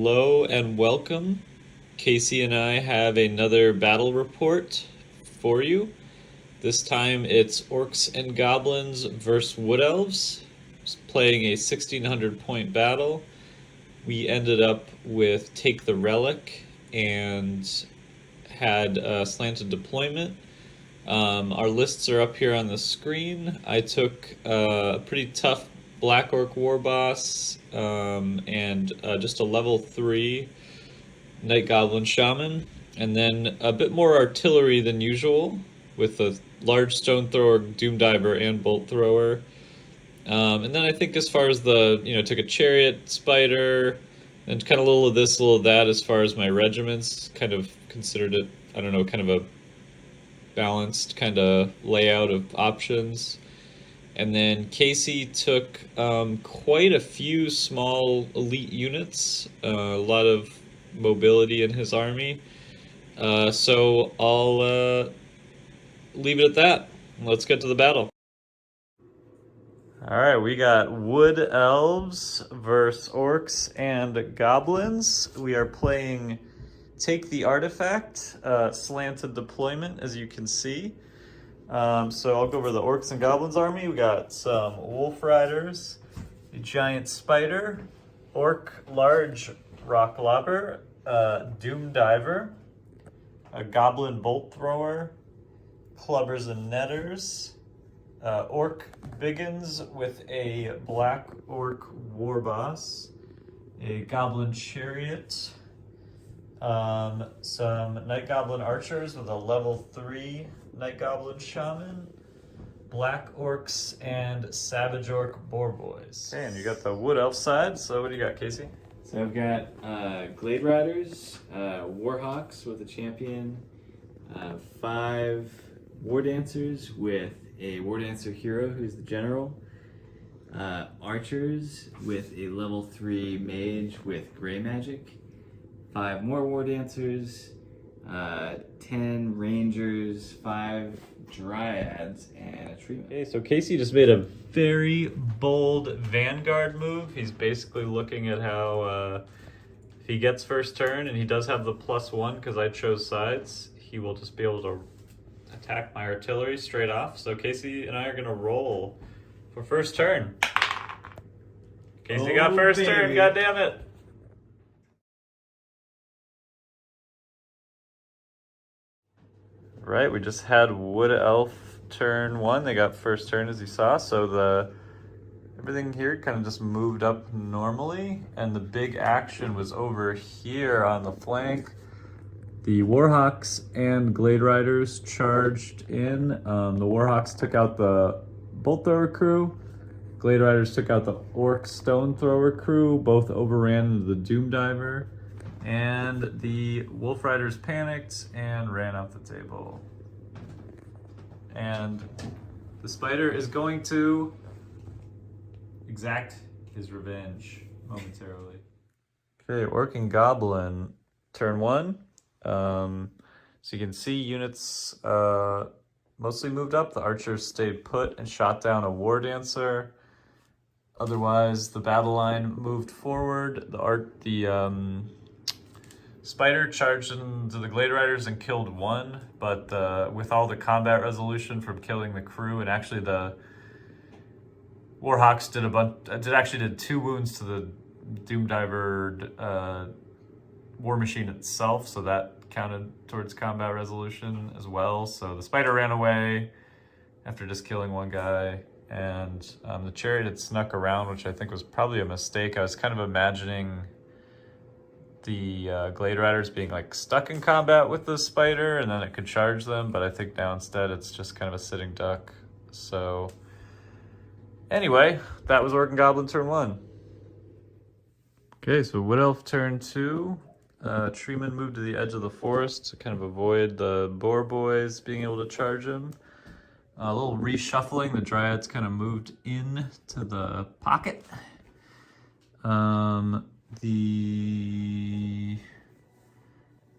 Hello and welcome. Casey and I have another battle report for you. This time it's Orcs and Goblins versus Wood Elves, playing a 1600 point battle. We ended up with Take the Relic and had slanted deployment. Our lists are up here on the screen. I took a pretty tough Black Orc War Boss and just a level 3 Night Goblin Shaman, and then a bit more artillery than usual with a large Stone Thrower, Doom Diver, and Bolt Thrower. And then I think as far as took a Chariot, Spider, and kind of a little of this, a little of that as far as my regiments. Kind of considered it, I don't know, kind of a balanced kind of layout of options. And then Casey took quite a few small elite units, a lot of mobility in his army. So I'll leave it at that. Let's get to the battle. All right, we got Wood Elves versus Orcs and Goblins. We are playing Take the Artifact, slanted deployment, as you can see. So I'll go over the Orcs and Goblins army. We got some Wolf Riders, a Giant Spider, Orc Large Rock Lobber, Doom Diver, a Goblin Bolt Thrower, Clubbers and Netters, Orc Biggins with a Black Orc War Boss, a Goblin Chariot, some Night Goblin Archers with a level 3 Night Goblin Shaman, Black Orcs, and Savage Orc Boar Boys. Okay, and you got the Wood Elf side, so what do you got, Casey? So I've got Glade Riders, Warhawks with a champion, 5 War Dancers with a War Dancer hero who's the general, Archers with a level 3 mage with gray magic, 5 more War Dancers, 10 Rangers, 5 Dryads, and a treatment. Okay, so Casey just made a very bold Vanguard move. He's basically looking at how if he gets first turn, and he does have the +1 because I chose sides, he will just be able to attack my artillery straight off. So Casey and I are going to roll for first turn. Casey got first turn, god damn it. Right, we just had Wood Elf turn 1. They got first turn, as you saw, so everything here kind of just moved up normally, and the big action was over here on the flank. The Warhawks and Glade Riders charged in. The Warhawks took out the Bolt Thrower crew. Glade Riders took out the Orc Stone Thrower crew. Both overran into the Doom Diver. And the Wolf Riders panicked and ran off the table. And the Spider is going to exact his revenge momentarily. Okay, Orc and Goblin, turn 1. So you can see units mostly moved up. The Archers stayed put and shot down a War Dancer. Otherwise, the battle line moved forward. The Spider charged into the Glade Riders and killed 1, but with all the combat resolution from killing the crew, and actually the Warhawks did 2 wounds to the Doom Diver War Machine itself, so that counted towards combat resolution as well. So the Spider ran away after just killing 1 guy, and the Chariot had snuck around, which I think was probably a mistake. I was kind of imagining the Glade Riders being like stuck in combat with the Spider, and then it could charge them, but I think now instead it's just kind of a sitting duck. So anyway, that was Orc and Goblin turn 1. Okay, so Wood Elf turn 2. Treeman moved to the edge of the forest to kind of avoid the Boar Boys being able to charge him. A little reshuffling, the Dryads kind of moved in to the pocket. The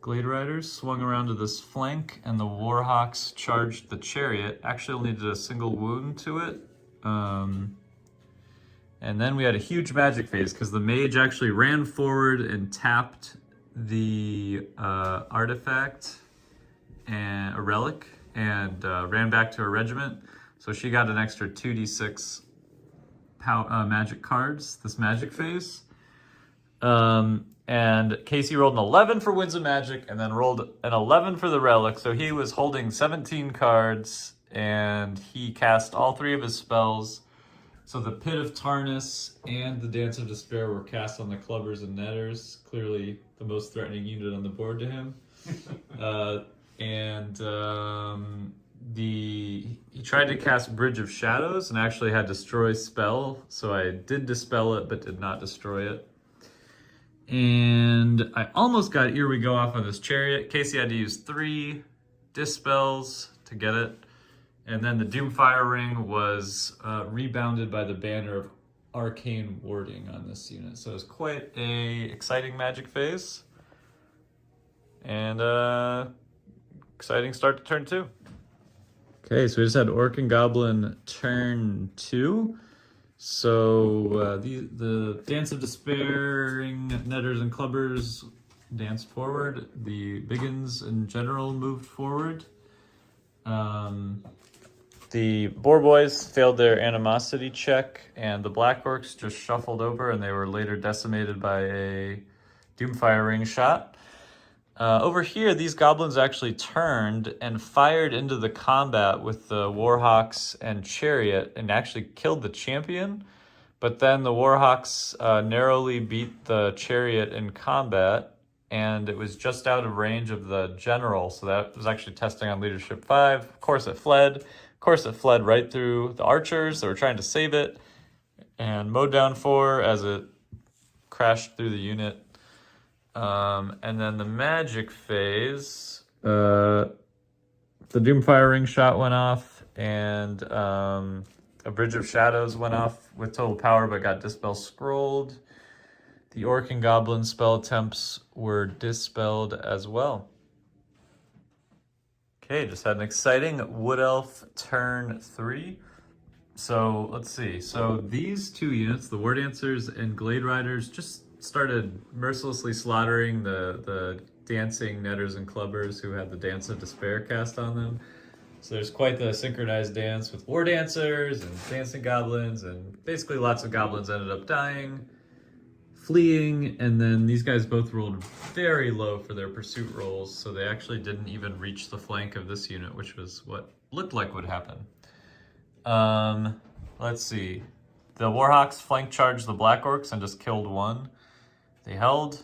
Glade Riders swung around to this flank, and the Warhawks charged the Chariot. Actually only did a single wound to it. And then we had a huge magic phase because the mage actually ran forward and tapped the artifact and a relic and ran back to her regiment. So she got an extra 2d6 magic cards this magic phase. And Casey rolled an 11 for Winds of Magic and then rolled an 11 for the relic. So he was holding 17 cards and he cast all 3 of his spells. So the Pit of Tarnus and the Dance of Despair were cast on the Clubbers and Netters, clearly the most threatening unit on the board to him. He tried to cast Bridge of Shadows and actually had Destroy spell, so I did dispel it but did not destroy it. And I almost got Here We Go off on this Chariot. Casey had to use 3 dispels to get it. And then the Doomfire Ring was rebounded by the banner of Arcane Warding on this unit. So it was quite a exciting magic phase. And exciting start to turn 2. Okay, so we just had Orc and Goblin turn 2. So the Dance of Despairing Netters and Clubbers danced forward. The Biggins in general moved forward. The Boar Boys failed their animosity check, and the Black Orcs just shuffled over, and they were later decimated by a Doomfire Ring shot. Over here, these goblins actually turned and fired into the combat with the Warhawks and Chariot and actually killed the champion. But then the Warhawks narrowly beat the Chariot in combat, and it was just out of range of the general. So that was actually testing on Leadership 5. Of course, it fled. Of course, it fled right through the archers that were trying to save it and mowed down 4 as it crashed through the unit. And then the magic phase, the Doomfire Ring shot went off, and a Bridge of Shadows went off with total power but got Dispel Scrolled. The Orc and Goblin spell attempts were dispelled as well. Okay, just had an exciting Wood Elf turn 3. So let's see. So these 2 units, the War Dancers and Glade Riders, just started mercilessly slaughtering the dancing Netters and Clubbers who had the Dance of Despair cast on them. So there's quite the synchronized dance with War Dancers and Dancing Goblins, and basically lots of goblins ended up dying, fleeing, and then these guys both rolled very low for their pursuit rolls, so they actually didn't even reach the flank of this unit, which was what looked like would happen. Let's see. The Warhawks flank charged the Black Orcs and just killed 1. They held.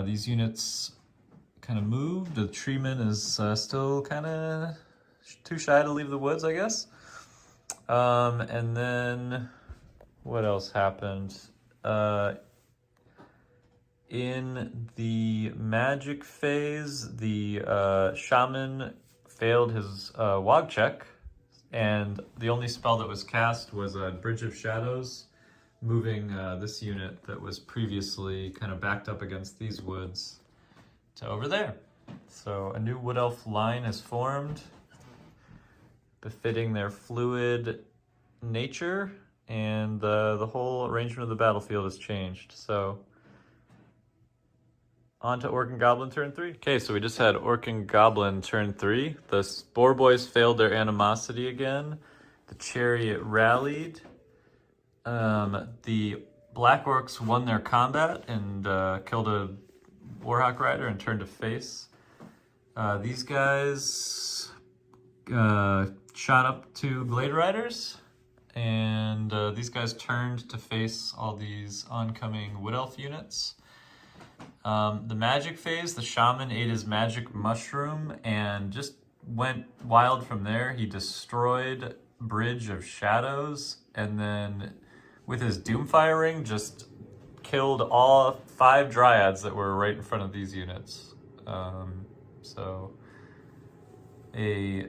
These units kind of moved. The Treeman is still kind of too shy to leave the woods, I guess. And then what else happened? In the magic phase, the shaman failed his Wog check, and the only spell that was cast was a Bridge of Shadows, moving this unit that was previously kind of backed up against these woods to over there. So a new Wood Elf line is formed, befitting their fluid nature, and the whole arrangement of the battlefield has changed. So on to Orc and Goblin turn 3. Okay, so we just had Orc and Goblin turn 3. The Boar Boys failed their animosity again. The Chariot rallied. The Black Orcs won their combat and killed a Warhawk Rider and turned to face. These guys shot up to Glade Riders, and these guys turned to face all these oncoming Wood Elf units. The magic phase, the shaman ate his magic mushroom and just went wild from there. He destroyed Bridge of Shadows, and then with his Doomfire Ring just killed all 5 Dryads that were right in front of these units. So a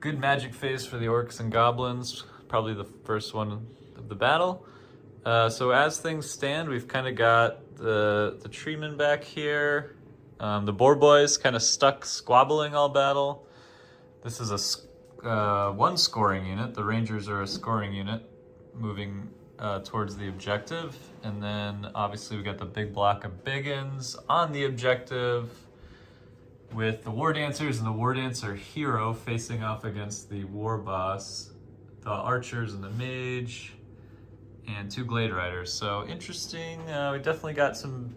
good magic phase for the Orcs and Goblins, probably the first one of the battle. So as things stand, we've kind of got the Treeman back here. The Boar Boys kind of stuck squabbling all battle. This is a 1 scoring unit. The Rangers are a scoring unit, moving towards the objective. And then obviously we got the big block of biggins on the objective with the War Dancers and the War Dancer hero facing off against the War Boss, the Archers and the Mage, and 2 Glade Riders. So interesting. We definitely got some,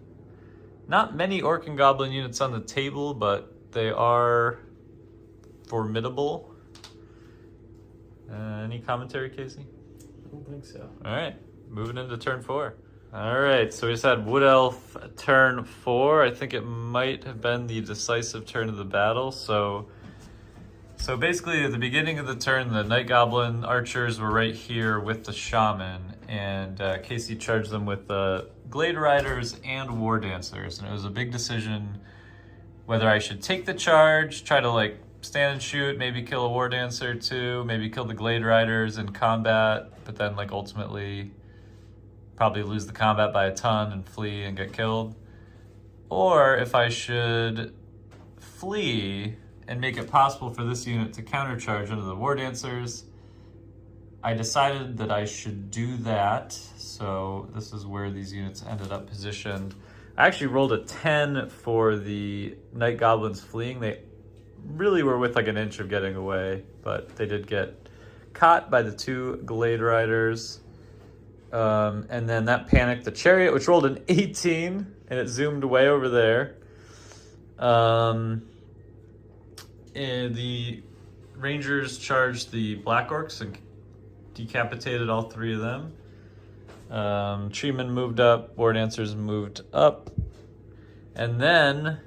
not many Orc and Goblin units on the table, but they are formidable. Any commentary, Casey? I don't think so. All right, moving into turn 4. All right, so we just had Wood Elf turn 4. I think it might have been the decisive turn of the battle. So basically at the beginning of the turn, the Night Goblin archers were right here with the Shaman, and Casey charged them with the Glade Riders and War Dancers, and it was a big decision whether I should take the charge, try to like stand and shoot, maybe kill a War Dancer too, maybe kill the Glade Riders in combat, but then like ultimately probably lose the combat by a ton and flee and get killed. Or if I should flee and make it possible for this unit to countercharge into the War Dancers. I decided that I should do that, so this is where these units ended up positioned. I actually rolled a 10 for the Night Goblins fleeing. They really were with like an inch of getting away, but they did get caught by the 2 Glade Riders. And then that panicked the Chariot, which rolled an 18, and it zoomed way over there. And the Rangers charged the Black Orcs and decapitated all 3 of them. Treeman moved up, War Dancers moved up. And then,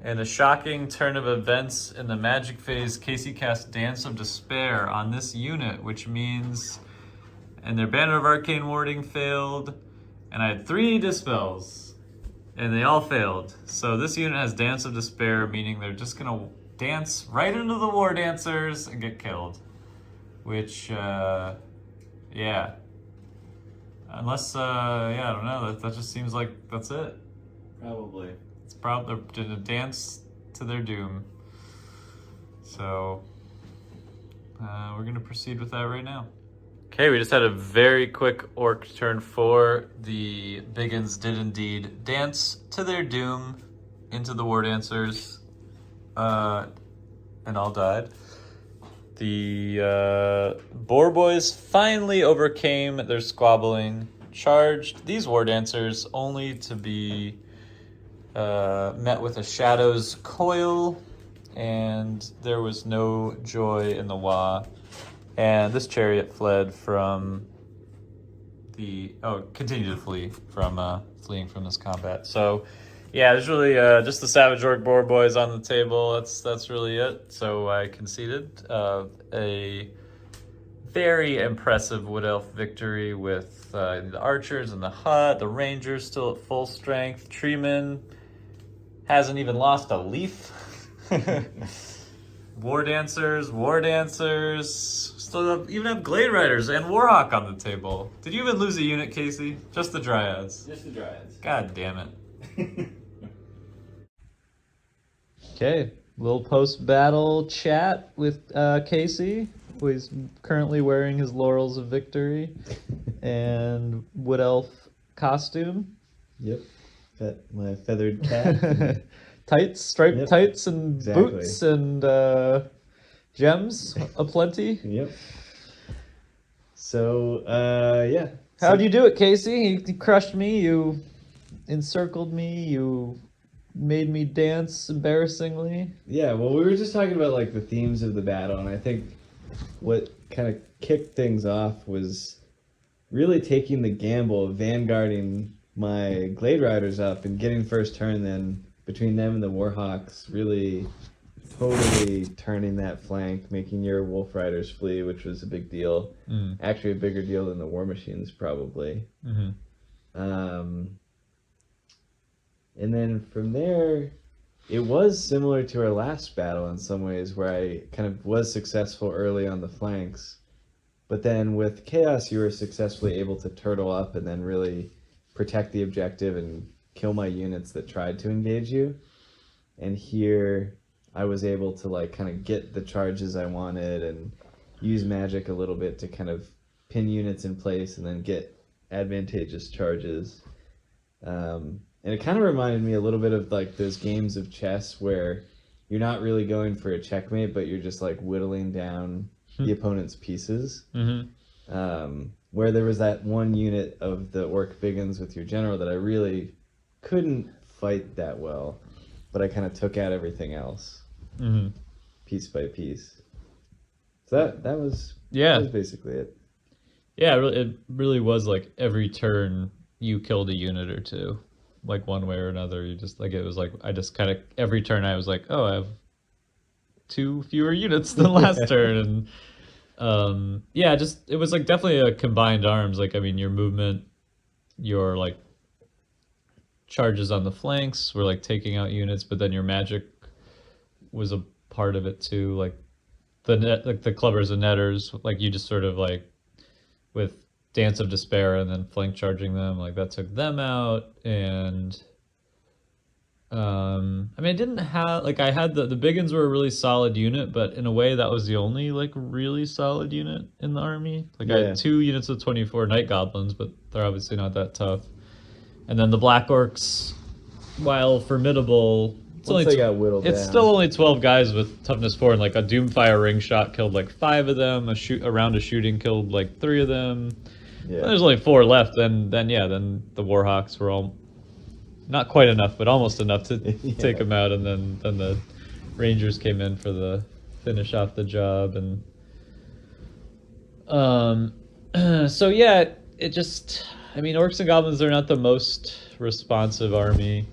in a shocking turn of events in the magic phase, Casey cast Dance of Despair on this unit, which means... And their Banner of Arcane Warding failed, and I had 3 dispels, and they all failed. So this unit has Dance of Despair, meaning they're just gonna dance right into the War Dancers and get killed. Which, yeah. Unless, yeah, I don't know, that just seems like that's it. Probably. It's probably, they're gonna dance to their doom. So, we're gonna proceed with that right now. Okay, we just had a very quick Orc turn 4. The Biggins did indeed dance to their doom into the War Dancers, and all died. The Boar Boys finally overcame their squabbling, charged these War Dancers only to be met with a Shadow's Coil, and there was no joy in the Wa. And this Chariot fled from the... Oh, continued to flee from fleeing from this combat. So, yeah, there's really just the Savage Orc Boar Boys on the table. That's really it. So I conceded a very impressive Wood Elf victory with the Archers and the Hut, the Rangers still at full strength. Treeman hasn't even lost a leaf. War Dancers. Still even have Glade Riders and Warhawk on the table. Did you even lose a unit, Casey? Just the Dryads. Just the Dryads. God damn it. Okay, little post-battle chat with Casey, who is currently wearing his Laurels of Victory and Wood Elf costume. Yep, my feathered cap. Tights, striped Yep. tights and Exactly. boots and gems aplenty. Yep. So, yeah. How'd you do it, Casey? You crushed me, you encircled me, you made me dance embarrassingly. Yeah, well, we were just talking about, like, the themes of the battle, and I think what kind of kicked things off was really taking the gamble of vanguarding my Glade Riders up and getting first turn, then between them and the Warhawks, really totally turning that flank, making your Wolf Riders flee, which was a big deal. Actually a bigger deal than the War Machines, probably. And then from there, it was similar to our last battle in some ways, where I kind of was successful early on the flanks. But then with Chaos, you were successfully able to turtle up and then really protect the objective and kill my units that tried to engage you. And here I was able to like kind of get the charges I wanted and use magic a little bit to kind of pin units in place and then get advantageous charges. And it kind of reminded me a little bit of like those games of chess where you're not really going for a checkmate, but you're just like whittling down the opponent's pieces. Where there was that one unit of the Orc Biggins with your general that I really couldn't fight that well, but I kind of took out everything else, piece by piece. So that was basically it. Yeah, it really was like every turn you killed a unit or two, like one way or another. You just like it was like I just kind of every turn I was like, oh, I have 2 fewer units than last turn, and just it was like definitely a combined arms. Like I mean, your movement, your like charges on the flanks were like taking out units, but then your magic was a part of it too. Like the net, like the clubbers and netters, like you just sort of like with Dance of Despair and then flank charging them, like that took them out. And I mean, I didn't have like I had the Biggins were a really solid unit, but in a way that was the only like really solid unit in the army. Like I had 2 units of 24 Night Goblins, but they're obviously not that tough. And then the Black Orcs, while formidable, it's still only 12 guys with toughness 4, and like a Doomfire ring shot killed like 5 of them. A round of shooting killed like 3 of them. Yeah. There's only 4 left. Then the Warhawks were all not quite enough, but almost enough to take them out. And then the Rangers came in for the finish off the job. And so yeah, it just. I mean, Orcs and Goblins are not the most responsive army.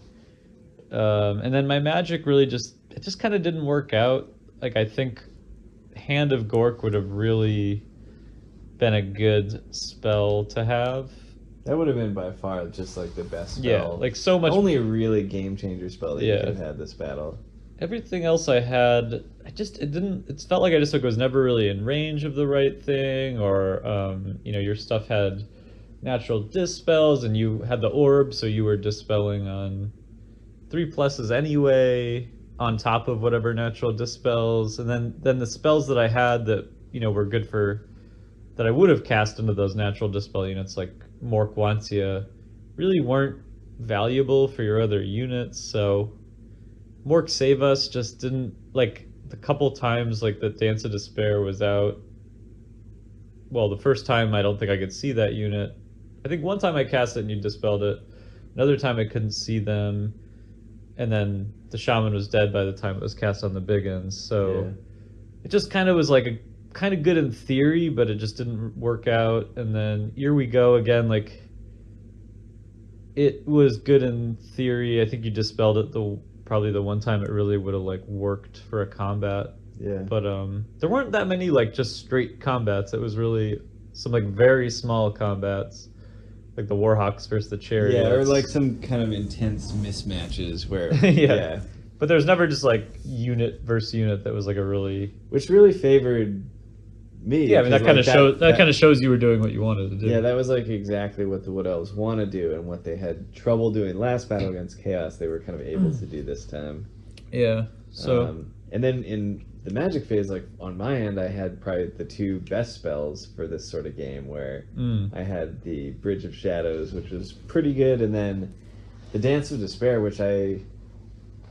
And then my magic really just kind of didn't work out. Like, I think Hand of Gork would have really been a good spell to have. That would have been by far just like the best spell. Yeah, like so much. Only a really game changer spell that you could have had this battle. Everything else I had, it felt like I just was never really in range of the right thing, or, your stuff had natural dispels and you had the orb, so you were dispelling on 3+ anyway, on top of whatever natural dispels. And then the spells that I had that, were good for, that I would have cast into those natural dispel units, like Mork Wantia, really weren't valuable for your other units. So Mork Save Us just didn't, like, the couple times, like, that Dance of Despair was out. Well, the first time I don't think I could see that unit. I think one time I cast it and you dispelled it. Another time I couldn't see them. And then the shaman was dead by the time it was cast on the Biggins. So it just kind of was like kind of good in theory, but it just didn't work out. And then here we go again. Like, it was good in theory. I think you dispelled it probably the one time it really would have like worked for a combat. Yeah. But there weren't that many like just straight combats. It was really some like very small combats. Like the Warhawks versus the Chariots. Yeah, or like some kind of intense mismatches where... yeah. But there's never just like unit versus unit that was like a really... Which really favored me. Yeah, I mean that kind of shows you were doing what you wanted to do. Yeah, that was like exactly what the Wood Elves want to do, and what they had trouble doing last battle against Chaos, they were kind of able to do this time. Yeah, so... and then in the magic phase, like on my end, I had probably the 2 best spells for this sort of game, where I had the Bridge of Shadows, which was pretty good, and then the Dance of Despair, which I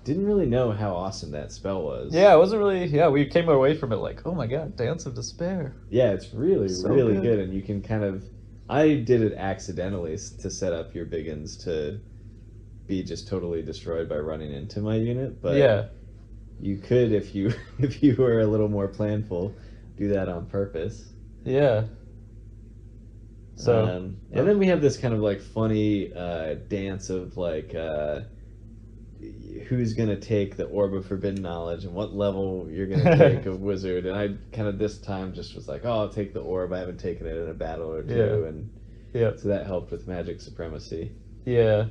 didn't really know how awesome that spell was. Yeah, it wasn't really... Yeah, we came away from it like, oh my god, Dance of Despair. Yeah, it's really, so really good, and you can kind of... I did it accidentally to set up your Biggins to be just totally destroyed by running into my unit, but... Yeah. You could, if you were a little more planful, do that on purpose. Yeah. So, and then we have this kind of like funny dance of like who's gonna take the Orb of Forbidden Knowledge and what level you're gonna take of Wizard. And I kind of this time just was like, oh, I'll take the Orb. I haven't taken it in a battle or two, and so that helped with magic supremacy. Yeah.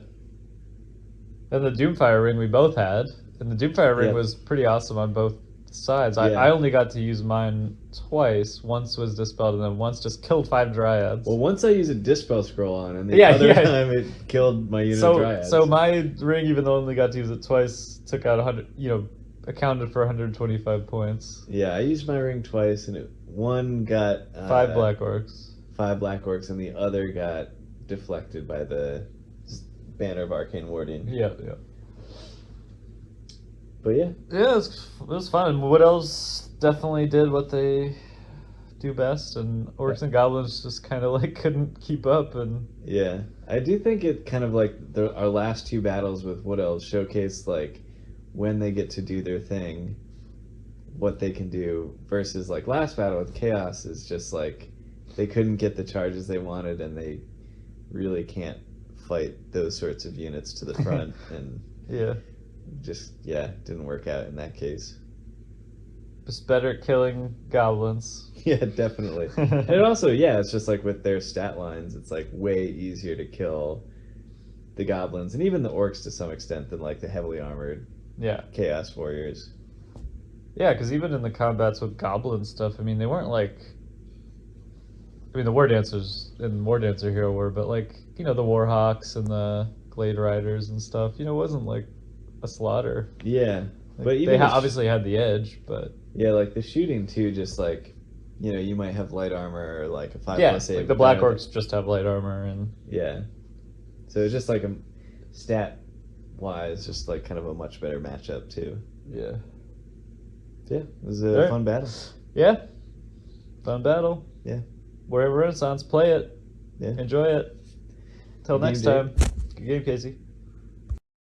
And the Doomfire ring we both had. And the Doomfire ring was pretty awesome on both sides. I only got to use mine twice. Once was dispelled, and then once just killed 5 Dryads. Well, once I used a Dispel Scroll on, and the other time it killed my unit of Dryads. So my ring, even though I only got to use it twice, took out 100. Accounted for 125 points. Yeah, I used my ring twice, and one got 5 Black Orcs. 5 black orcs, and the other got deflected by the Banner of Arcane Warding. Yeah. But yeah. Yeah, it was fun. And Wood Elves definitely did what they do best, and Orcs and Goblins just kind of like couldn't keep up. And Yeah, I do think it kind of like our last 2 battles with Wood Elves showcased like when they get to do their thing, what they can do, versus like last battle with Chaos is just like they couldn't get the charges they wanted, and they really can't fight those sorts of units to the front, and just didn't work out in that case. Just better killing goblins. Yeah, definitely. And also, it's just like with their stat lines, it's like way easier to kill the goblins and even the orcs to some extent than like the heavily armored chaos warriors. Yeah, because even in the combats with goblin stuff, I mean, they weren't like. I mean, the War Dancers and War Dancer Hero were, but like, the Warhawks and the Glade Riders and stuff, it wasn't like a slaughter. Yeah. Like, but even they obviously had the edge, but. Yeah, like the shooting too, just like, you might have light armor or like a 5+ save. Like the Black Orcs just have light armor and. Yeah. So it's just like a stat wise, just like kind of a much better matchup too. Yeah. Yeah, it was a fun battle. Yeah. Fun battle. Yeah. Warhammer Renaissance, play it. Yeah. Enjoy it. Till next time. Good game, Casey.